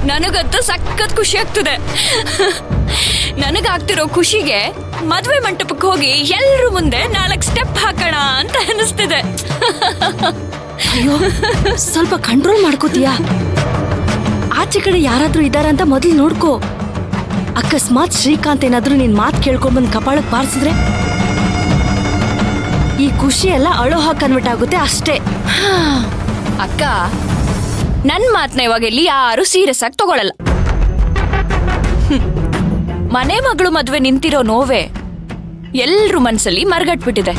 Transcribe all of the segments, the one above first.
ನನಗಂತೂ ಸಖತ್ ಖುಷಿ ಆಗ್ತಿದೆ. ನನಗಾಗ್ತಿರೋ ಖುಷಿಗೆ ಮದ್ವೆ ಮಂಟಪಕ್ಕೆ ಹೋಗಿ ಎಲ್ರು ಮುಂದೆ 4 ಸ್ಟೆಪ್ ಹಾಕೋಣ ಅಂತ ಅನಿಸ್ತಿದೆ. ಅಯ್ಯೋ, ಸ್ವಲ್ಪ ಕಂಟ್ರೋಲ್ ಮಾಡ್ಕೋತೀಯಾ? ಆಚೆ ಕಡೆ ಯಾರಾದ್ರೂ ಇದಾರಂತ ಮೊದಲು ನೋಡ್ಕೋ. ಅಕಸ್ಮಾತ್ ಶ್ರೀಕಾಂತ್ ಏನಾದ್ರೂ ನಿನ್ ಮಾತ್ ಕೇಳ್ಕೊಂಡ್ಬಂದ್ ಕಪಾಳಕ್ ಬಾರಿಸಿದ್ರೆ ಈ ಖುಷಿ ಎಲ್ಲ ಅಳೋ ಹಾಕಿ ಕನ್ವರ್ಟ್ ಆಗುತ್ತೆ ಅಷ್ಟೇ. ಅಕ್ಕ, ನನ್ ಮಾತ್ನ ಇವಾಗ ಇಲ್ಲಿ ಯಾರು ಸೀರಿಯಸ್ ಆಗಿ ತಗೊಳಲ್ಲ. ಮನೆ ಮಗಳು ಮದ್ವೆ ನಿಂತಿರೋ ನೋವೇ ಎಲ್ರು ಮನ್ಸಲ್ಲಿ ಮರ್ಗಟ್ಬಿಟ್ಟಿದೆ.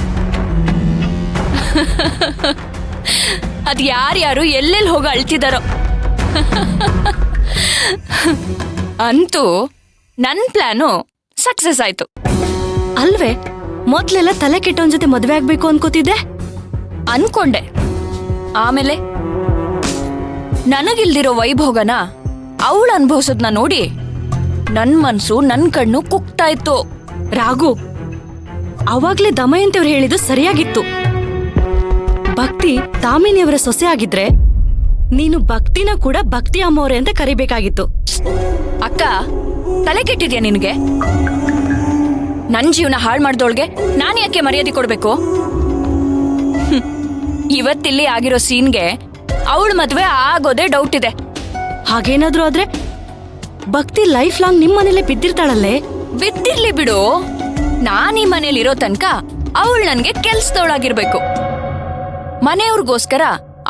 ಅದ್ ಯಾರ್ಯಾರು ಎಲ್ಲೆಲ್ಲಿ ಹೋಗಿ ಅಳ್ತಿದಾರೋ. ಅಂತೂ ನನ್ ಪ್ಲಾನು ಸಕ್ಸಸ್ ಆಯ್ತು ಅಲ್ವೇ? ಮೊದ್ಲೆಲ್ಲ ತಲೆ ಕೆಟ್ಟವನ್ ಜೊತೆ ಮದ್ವೆ ಆಗ್ಬೇಕು ಅನ್ಕೋತಿದ್ದೆ. ಅನ್ಕೊಂಡೆ. ಆಮೇಲೆ ನನಗಿಲ್ದಿರೋ ವೈಭೋಗನ ಅವಳು ಅನುಭವಿಸೋದ್ನ ನೋಡಿ ನನ್ ಮನ್ಸು ನನ್ ಕಣ್ಣು ಕುಕ್ತಾ ಇತ್ತು. ರಾಘು, ಅವಾಗ್ಲೇ ದಮಯಂತಿಯವ್ರು ಹೇಳಿದ್ದು ಸರಿಯಾಗಿತ್ತು. ಭಕ್ತಿ ತಾಮಿನಿಯವರ ಸೊಸೆ ಆಗಿದ್ರೆ ನೀನು ಭಕ್ತಿನ ಕೂಡ ಭಕ್ತಿ ಅಮ್ಮವ್ರೆ ಅಂತ ಕರಿಬೇಕಾಗಿತ್ತು. ಅಕ್ಕ, ತಲೆ ಕೆಟ್ಟಿದ್ಯಾ ನಿನ್ಗೆ? ನನ್ ಜೀವನ ಹಾಳು ಮಾಡ್ದೋಳ್ಗೆ ನಾನ್ ಯಾಕೆ ಮರ್ಯಾದೆ ಕೊಡ್ಬೇಕು? ಇವತ್ತಿಲ್ಲಿ ಆಗಿರೋ ಸೀನ್ಗೆ ಅವಳ ಮದ್ವೆ ಆಗೋದೇ ಡೌಟ್ ಇದೆ. ಹಾಗೇನಾದ್ರೂ ಆದ್ರೆ ಭಕ್ತಿ ಲೈಫ್ ಲಾಂಗ್ ನಿಮ್ ಮನೇಲೆ ಬಿದ್ದಿರ್ತಾಳಲ್ಲೇ. ಬಿದ್ದಿರ್ಲಿ ಬಿಡು. ನಾನ್ ಈ ಮನೇಲಿ ಇರೋ ತನಕ ಅವಳು ನನ್ಗೆ ಕೆಲ್ಸದವಳಾಗಿರ್ಬೇಕು. ಮನೆಯವ್ರಿಗೋಸ್ಕರ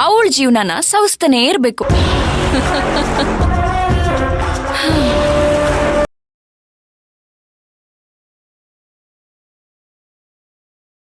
ಅವಳ ಜೀವನನ ಸವಿಸ್ತಾನೇ ಇರ್ಬೇಕು.